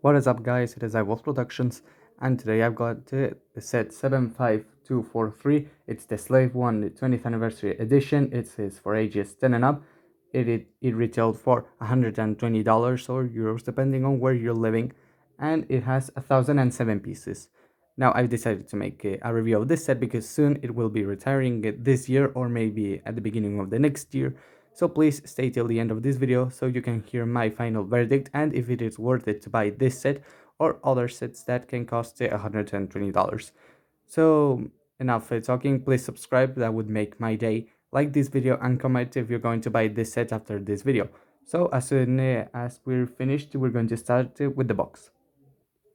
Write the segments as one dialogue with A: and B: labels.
A: What is up, guys? It is Wolffe Productions, and today I've got the set 75243. It's the Slave 1 the 20th anniversary edition. It is for ages 10 and up. It retailed for $120 or euros depending on where you're living, and it has 1,007 pieces. Now I've decided to make a review of this set because soon it will be retiring this year or maybe at the beginning of the next year. So please stay till the end of this video so you can hear my final verdict and if it is worth it to buy this set or other sets that can cost $120. So enough talking, please subscribe, that would make my day. Like this video and comment if you're going to buy this set after this video. So as soon as we're finished, we're going to start with the box.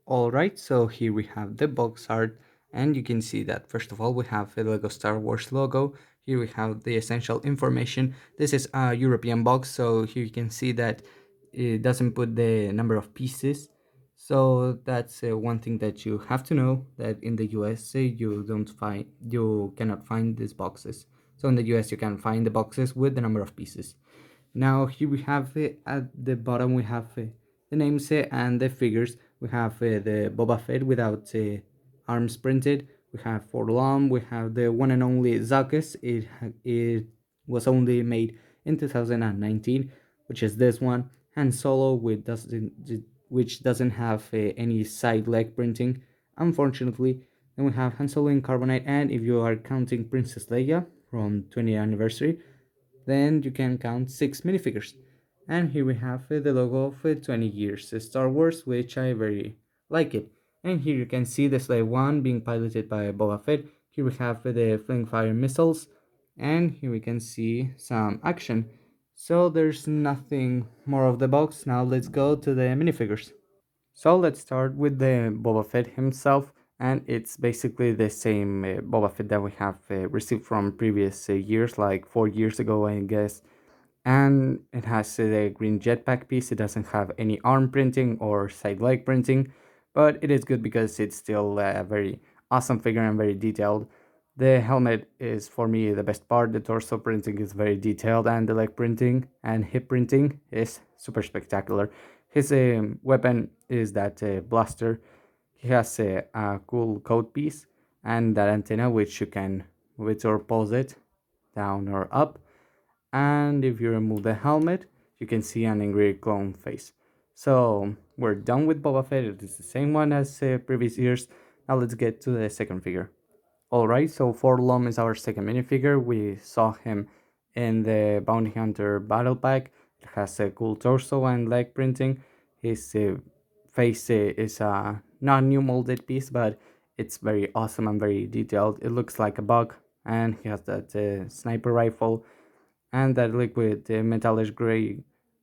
A: Alright, so here we have the box art, and you can see that first of all we have the Lego Star Wars logo. Here we have the essential information. This is a European box, so here you can see that it doesn't put the number of pieces. So that's one thing that you have to know, that in the US you cannot find these boxes. So in the US you can find the boxes with the number of pieces. Now here we have at the bottom we have the names and the figures. We have the Boba Fett without arms printed. We have Forlom. We have the one and only Zuckuss. It was only made in 2019, which is this one. Han Solo which doesn't have any side leg printing, unfortunately. Then we have Han Solo in carbonite, and if you are counting Princess Leia from 20th anniversary, then you can count 6 minifigures. And here we have the logo of 20 years Star Wars, which I very like it. And here you can see the Slave 1 being piloted by Boba Fett. Here we have the flaming fire missiles, and here we can see some action. So there's nothing more of the box. Now let's go to the minifigures. So let's start with the Boba Fett himself, and it's basically the same Boba Fett that we have received from previous years, like 4 years ago, I guess. And it has a green jetpack piece. It doesn't have any arm printing or side leg printing, but it is good because it's still a very awesome figure and very detailed. The helmet is for me the best part. The torso printing is very detailed, and the leg printing and hip printing is super spectacular. His weapon is that blaster. He has a cool coat piece and that antenna which you can with or pulse it down or up. And if you remove the helmet, you can see an angry clone face. So we're done with Boba Fett. It is the same one as previous years. Now let's get to the second figure. Alright, so Forlom is our second minifigure. We saw him in the Bounty Hunter Battle Pack. It has a cool torso and leg printing. His face is a not new molded piece, but it's very awesome and very detailed. It looks like a bug, and he has that sniper rifle, and that liquid metallic gray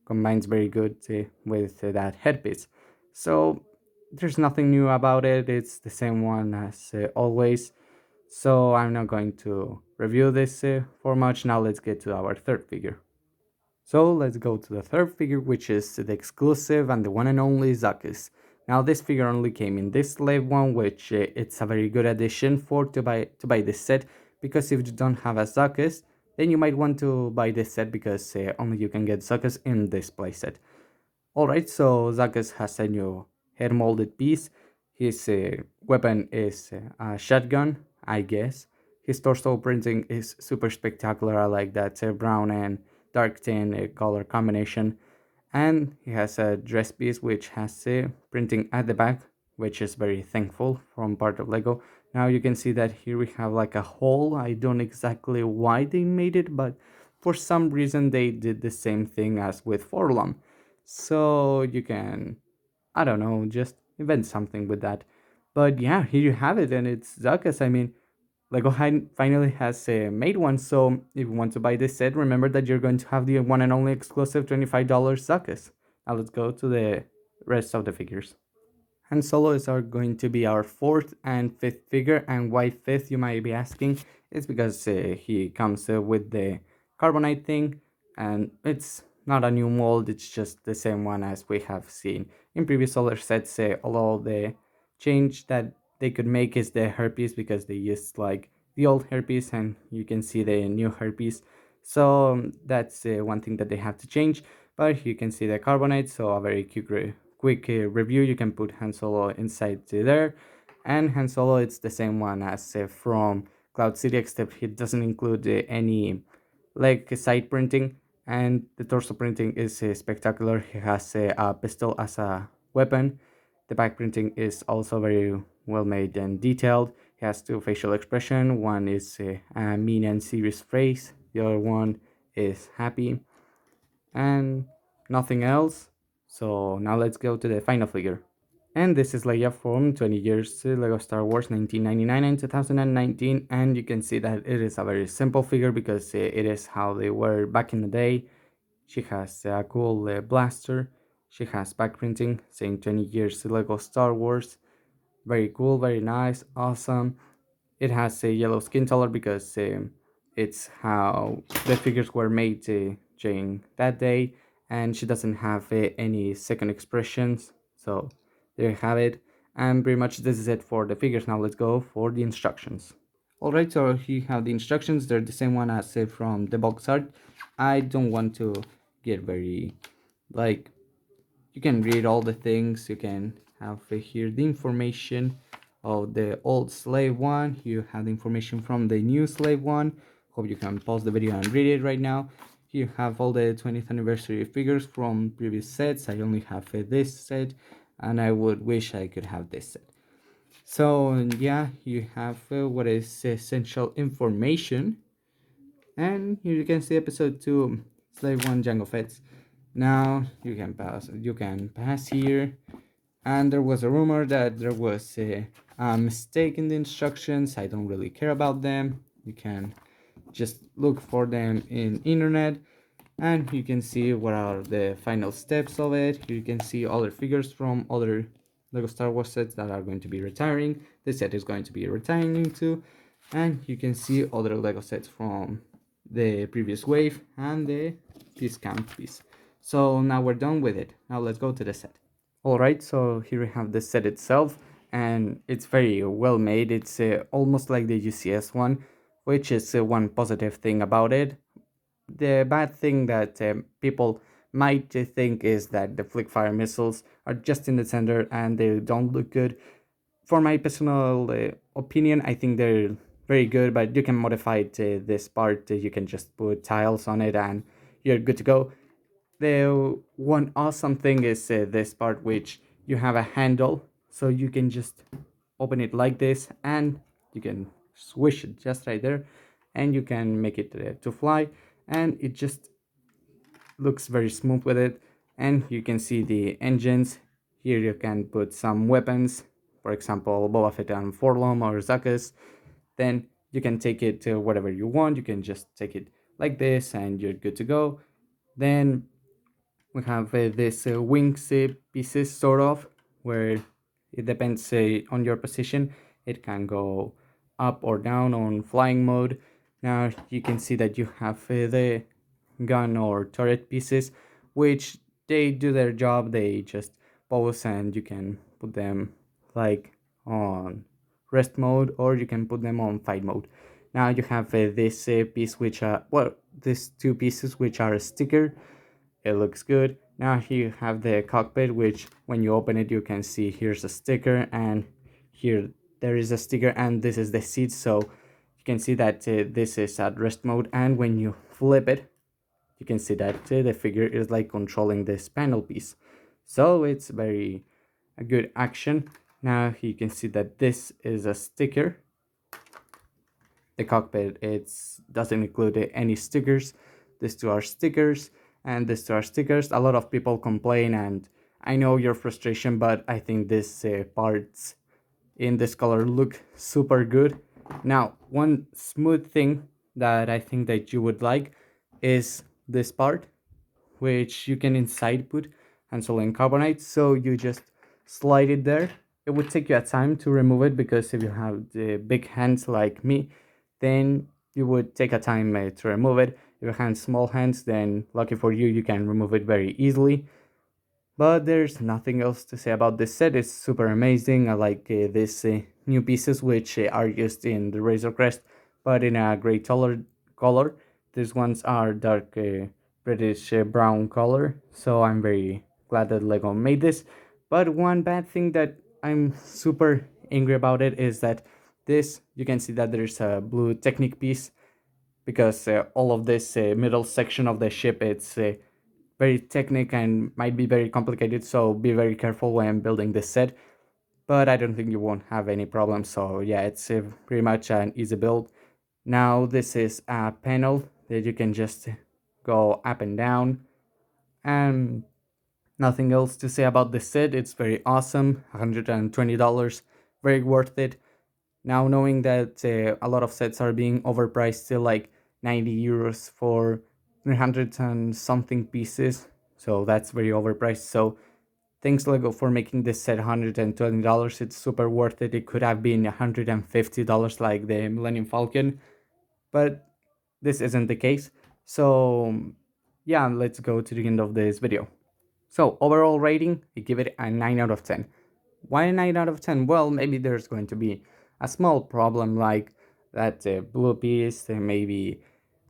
A: combines very good with that headpiece. So there's nothing new about it. It's the same one as always. So I'm not going to review this for much. Now let's get to our third figure. So let's go to the third figure, which is the exclusive and the one and only Zuckuss. Now this figure only came in this slave one, which it's a very good addition for to buy this set, because if you don't have a Zuckuss, then you might want to buy this set because only you can get Zuckuss in this playset. Alright, so Zuckuss has a new head molded piece. His weapon is a shotgun, I guess. His torso printing is super spectacular. I like that brown and dark tan color combination. And he has a dress piece which has printing at the back, which is very thankful from part of Lego. Now you can see that here we have like a hole. I don't exactly why they made it, but for some reason they did the same thing as with Forlom. So you can, I don't know, just invent something with that. But yeah, here you have it, and it's Zuckuss. I mean, finally has made one, so if you want to buy this set, remember that you're going to have the one and only exclusive $25 Zuckuss. Now let's go to the rest of the figures. Han Solos are going to be our fourth and fifth figure, and why fifth, you might be asking? It's because he comes with the carbonite thing, and it's not a new mold, it's just the same one as we have seen in previous solar sets. Although the change that they could make is the hairpiece, because they used like the old hairpiece and you can see the new hairpiece. So that's one thing that they have to change. But you can see the carbonite, so a very quick review, you can put Han Solo inside there. And Han Solo, it's the same one as from Cloud City, except it doesn't include any like side printing, and the torso printing is spectacular. He has a pistol as a weapon. The back printing is also very well made and detailed. He has two facial expression. One is a mean and serious face. The other one is happy, and nothing else. So now let's go to the final figure. And this is Leia from 20 years Lego Star Wars 1999 and 2019, and you can see that it is a very simple figure because it is how they were back in the day. She has a cool blaster. She has back printing saying 20 years Lego Star Wars. Very cool, very nice, awesome. It has a yellow skin color because it's how the figures were made during that day, and she doesn't have any second expressions. So there you have it. And pretty much this is it for the figures. Now let's go for the instructions. Alright, so here you have the instructions. They're the same one as from the box art. I don't want to get very like, you can read all the things. You can have here the information of the old slave one. You have the information from the new slave one. Hope you can pause the video and read it right now. Here you have all the 20th anniversary figures from previous sets. I only have this set, and I would wish I could have this set. So yeah, you have what is essential information, and here you can see episode 2, slave 1, Jango Fett's. Now you can pass here, and there was a rumor that there was a mistake in the instructions. I don't really care about them. You can just look for them in internet, and you can see what are the final steps of it. Here you can see other figures from other Lego Star Wars sets that are going to be retiring. This set is going to be retiring too, and you can see other Lego sets from the previous wave and the discount piece. So now we're done with it. Now let's go to the set. Alright, so here we have the set itself, and it's very well made. It's almost like the UCS one, which is one positive thing about it. The bad thing that people might think is that the flick fire missiles are just in the center and they don't look good. For my personal opinion, I think they're very good, but you can modify it, this part. You can just put tiles on it and you're good to go. The one awesome thing is this part, which you have a handle, so you can just open it like this and you can swish it just right there, and you can make it to fly, and it just looks very smooth with it. And you can see the engines. Here you can put some weapons, for example Boba Fett and Forlom or Zuckuss. Then you can take it to whatever you want. You can just take it like this and you're good to go. Then we have this wings pieces, sort of, where it depends on your position. It can go up or down on flying mode. Now you can see that you have the gun or turret pieces, which they do their job. They just pose and you can put them like on rest mode, or you can put them on fight mode. Now you have this piece, which these two pieces, which are a sticker. It looks good. Now here you have the cockpit, which when you open it you can see here's a sticker, and here there is a sticker, and this is the seat. So you can see that this is at rest mode, and when you flip it you can see that the figure is like controlling this panel piece. So it's very a good action. Now you can see that this is a sticker. The cockpit doesn't include any stickers. These two are stickers, and these two are stickers. A lot of people complain, and I know your frustration, but I think these parts in this color look super good. Now, one smooth thing that I think that you would like is this part, which you can inside put Hanselin carbonite. So you just slide it there. It would take you a time to remove it because if you have the big hands like me, then you would take a time to remove it. If you have small hands, then lucky for you, you can remove it very easily. But there's nothing else to say about this set. It's super amazing. I like these new pieces, which are used in the Razor Crest, but in a gray color. These ones are dark British brown color, so I'm very glad that Lego made this. But one bad thing that I'm super angry about it is that this, you can see that there's a blue Technic piece, because all of this middle section of the ship, it's very Technic and might be very complicated, so be very careful when building this set. But I don't think you won't have any problems, so yeah, it's pretty much an easy build. Now this is a panel that you can just go up and down, and nothing else to say about this set. It's very awesome, $120, very worth it. Now knowing that a lot of sets are being overpriced, still like 90 euros for 300 and something pieces, so that's very overpriced. So thanks Lego for making this set $120. It's super worth it. It could have been $150 like the Millennium Falcon, but this isn't the case. So yeah, let's go to the end of this video. So overall rating, I give it a 9 out of 10. Why a 9 out of 10? Well, maybe there's going to be a small problem like that blue piece, maybe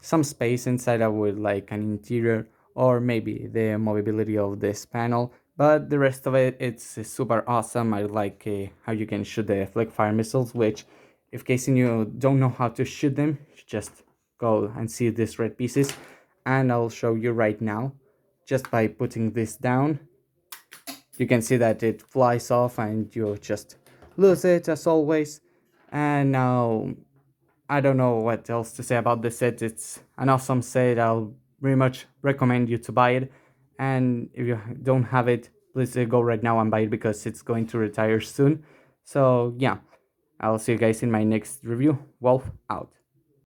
A: some space inside of with like an interior, or maybe the movability of this panel. But the rest of it, it's super awesome. I like how you can shoot the flick fire missiles, which, if casing you don't know how to shoot them, just go and see these red pieces. And I'll show you right now, just by putting this down. You can see that it flies off and you just lose it as always. And now I don't know what else to say about this set. It's an awesome set. I'll very much recommend you to buy it. And if you don't have it, please go right now and buy it, because it's going to retire soon. So yeah, I'll see you guys in my next review. Wolf out.